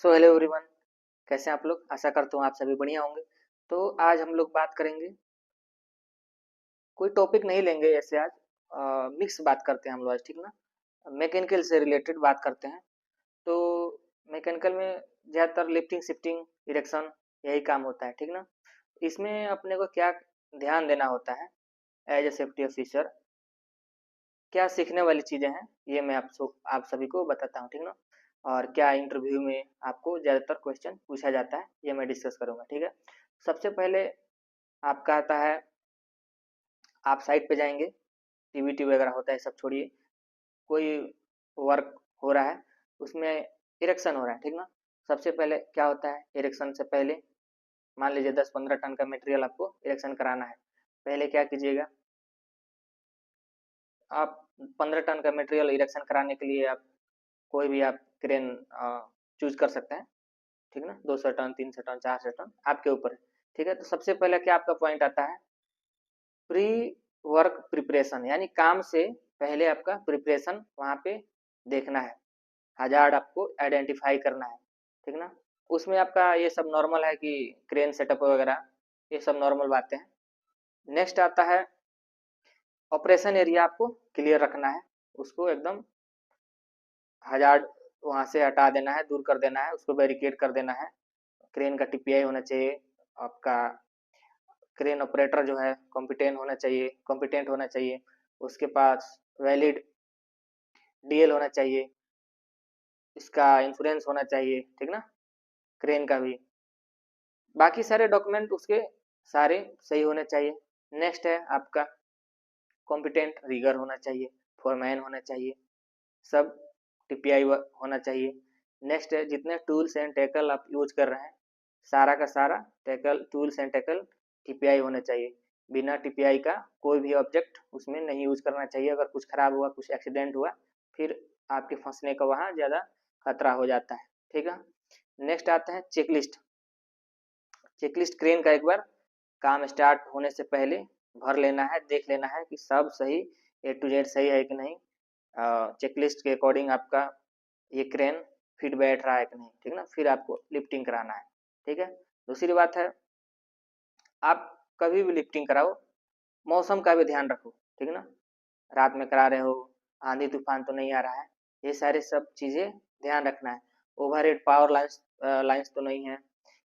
So hello everyone, कैसे हैं आप लोग। आशा करता हूँ आप सभी बढ़िया होंगे। तो आज हम लोग बात करेंगे, कोई टॉपिक नहीं लेंगे ऐसे आज। मिक्स बात करते हैं हम लोग आज, ठीक ना। मैकेनिकल से रिलेटेड बात करते हैं। तो मैकेनिकल में ज़्यादातर लिफ्टिंग शिफ्टिंग इरेक्शन यही काम होता है, ठीक ना। इसमें अपने को क्या ध्यान देना होता है एज ए सेफ्टी ऑफिसर, क्या सीखने वाली चीज़ें हैं, ये मैं आप सभी को बताता हूँ, ठीक ना। और क्या इंटरव्यू में आपको ज़्यादातर क्वेश्चन पूछा जाता है, ये मैं डिस्कस करूँगा, ठीक है। सबसे पहले आपका आता है, आप साइट पे जाएंगे, टीवीटी वगैरह होता है सब छोड़िए, कोई वर्क हो रहा है, उसमें इरेक्शन हो रहा है, ठीक ना। सबसे पहले क्या होता है, इरेक्शन से पहले मान लीजिए 10-15 टन का मटेरियल आपको इरेक्शन कराना है। पहले क्या कीजिएगा, आप 15 टन का मटेरियल इरेक्शन कराने के लिए आप कोई भी आप क्रेन चूज कर सकते हैं, ठीक ना। 200 टन, 300 टन, 400 टन, आपके ऊपर है, ठीक है। तो सबसे पहले क्या आपका पॉइंट आता है, प्री वर्क प्रिपरेशन, यानी काम से पहले आपका प्रिपरेशन वहाँ पे देखना है, हजार्ड आपको आइडेंटिफाई करना है, ठीक ना। उसमें आपका ये सब नॉर्मल है कि क्रेन सेटअप वगैरह, ये सब नॉर्मल बातें हैं। नेक्स्ट आता है, ऑपरेशन एरिया आपको क्लियर रखना है, उसको एकदम हजार्ड वहाँ से हटा देना है, दूर कर देना है, उसको बैरिकेड कर देना है। क्रेन का टीपीआई होना चाहिए, आपका क्रेन ऑपरेटर जो है कॉम्पिटेंट होना चाहिए, उसके पास वैलिड डीएल होना चाहिए, इसका इंश्योरेंस होना चाहिए, ठीक ना, क्रेन का भी। बाकी सारे डॉक्यूमेंट उसके सारे सही होने चाहिए। नेक्स्ट है आपका कॉम्पिटेंट रिगर होना चाहिए, फोरमैन होना चाहिए, सब टीपीआई होना चाहिए। नेक्स्ट है जितने टूल्स एंड टैकल आप यूज कर रहे हैं, सारा का सारा tackle, tools and tackle TPI होना चाहिए। बिना टीपीआई का कोई भी ऑब्जेक्ट उसमें नहीं यूज करना चाहिए। अगर कुछ खराब हुआ, कुछ एक्सीडेंट हुआ, फिर आपके फंसने का वहाँ ज़्यादा खतरा हो जाता है, ठीक है। नेक्स्ट आता है चेकलिस्ट। चेकलिस्ट क्रेन का एक बार काम स्टार्ट होने से पहले भर लेना है, देख लेना है कि सब सही, ए टू जेड सही है कि नहीं। चेकलिस्ट के अकॉर्डिंग आपका ये क्रेन फिट बैठ रहा है कि नहीं, ठीक ना। फिर आपको लिफ्टिंग कराना है, ठीक है। दूसरी बात है, आप कभी भी लिफ्टिंग कराओ, मौसम का भी ध्यान रखो, ठीक ना। रात में करा रहे हो, आंधी तूफान तो नहीं आ रहा है, ये सारे सब चीज़ें ध्यान रखना है। ओवरहेड पावर लाइन्स लाइन्स तो नहीं है,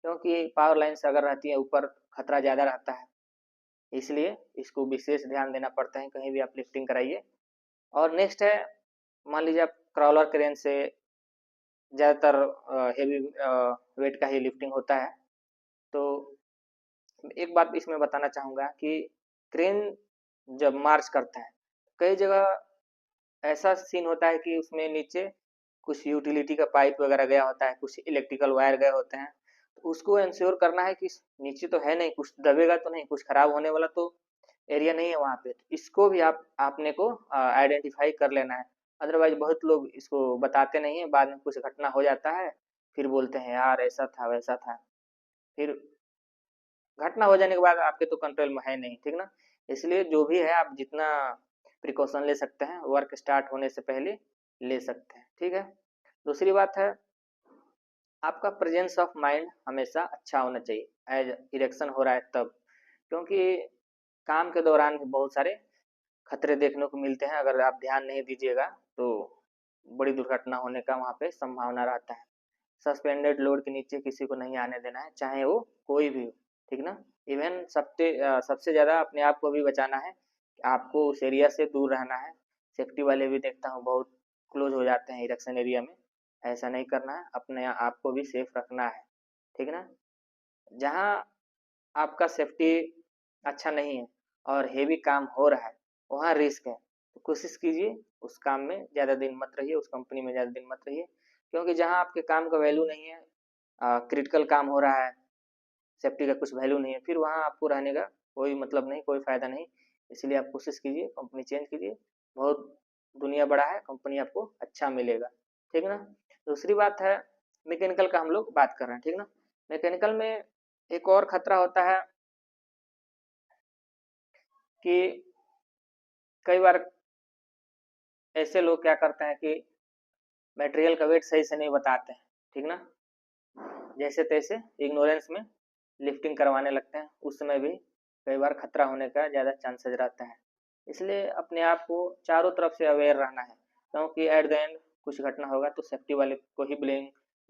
क्योंकि पावर लाइन्स अगर रहती है ऊपर खतरा ज़्यादा रहता है, इसलिए इसको विशेष ध्यान देना पड़ता है कहीं भी आप लिफ्टिंग कराइए। और नेक्स्ट है, मान लीजिए आप क्रॉलर क्रेन से ज़्यादातर हेवी वेट का ही लिफ्टिंग होता है। तो एक बात इसमें बताना चाहूँगा कि क्रेन जब मार्च करता है, कई जगह ऐसा सीन होता है कि उसमें नीचे कुछ यूटिलिटी का पाइप वगैरह गया होता है, कुछ इलेक्ट्रिकल वायर गए होते हैं। तो उसको इंश्योर करना है कि नीचे तो है नहीं, कुछ दबेगा तो नहीं, कुछ खराब होने वाला तो एरिया नहीं है वहाँ पे। तो इसको भी आपने को आइडेंटिफाई कर लेना है। अदरवाइज बहुत लोग इसको बताते नहीं है, बाद में कुछ घटना हो जाता है, फिर बोलते हैं यार ऐसा था वैसा था, फिर घटना हो जाने के बाद आपके तो कंट्रोल में है नहीं, ठीक ना। इसलिए जो भी है आप जितना प्रिकॉशन ले सकते हैं वर्क स्टार्ट होने से पहले ले सकते हैं, ठीक है। दूसरी बात है, आपका प्रेजेंस ऑफ माइंड हमेशा अच्छा होना चाहिए एज इरेक्शन हो रहा है तब, क्योंकि काम के दौरान भी बहुत सारे खतरे देखने को मिलते हैं। अगर आप ध्यान नहीं दीजिएगा तो बड़ी दुर्घटना होने का वहाँ पे संभावना रहता है। सस्पेंडेड लोड के नीचे किसी को नहीं आने देना है, चाहे वो कोई भी हो, ठीक ना। इवन सबसे ज़्यादा अपने आप को भी बचाना है, आपको उस एरिया से दूर रहना है। सेफ्टी वाले भी देखता हूँ बहुत क्लोज हो जाते हैं इरेक्शन एरिया में, ऐसा नहीं करना है, अपने आप को भी सेफ रखना है, ठीक ना। जहाँ आपका सेफ्टी अच्छा नहीं है और हेवी काम हो रहा है, वहाँ रिस्क है, तो कोशिश कीजिए उस काम में ज़्यादा दिन मत रहिए, उस कंपनी में ज़्यादा दिन मत रहिए। क्योंकि जहाँ आपके काम का वैल्यू नहीं है, क्रिटिकल काम हो रहा है, सेफ्टी का कुछ वैल्यू नहीं है, फिर वहाँ आपको रहने का कोई मतलब नहीं, कोई फ़ायदा नहीं। इसलिए आप कोशिश कीजिए, कंपनी चेंज कीजिए, बहुत दुनिया बड़ा है, कंपनी आपको अच्छा मिलेगा, ठीक ना। दूसरी बात है, मैकेनिकल का हम लोग बात कर रहे हैं, ठीक ना। मैकेनिकल में एक और खतरा होता है कि कई बार ऐसे लोग क्या करते हैं कि मटेरियल का वेट सही से नहीं बताते हैं, ठीक ना। जैसे तैसे इग्नोरेंस में लिफ्टिंग करवाने लगते हैं, उस समय भी कई बार खतरा होने का ज़्यादा चांसेस रहता है। इसलिए अपने आप को चारों तरफ से अवेयर रहना है, क्योंकि एट द एंड कुछ घटना होगा तो सेफ्टी वाले को ही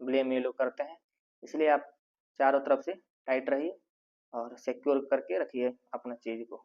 ब्लेम ये लोग करते हैं। इसलिए आप चारों तरफ से टाइट रहिए और सिक्योर करके रखिए अपना चीज़ को।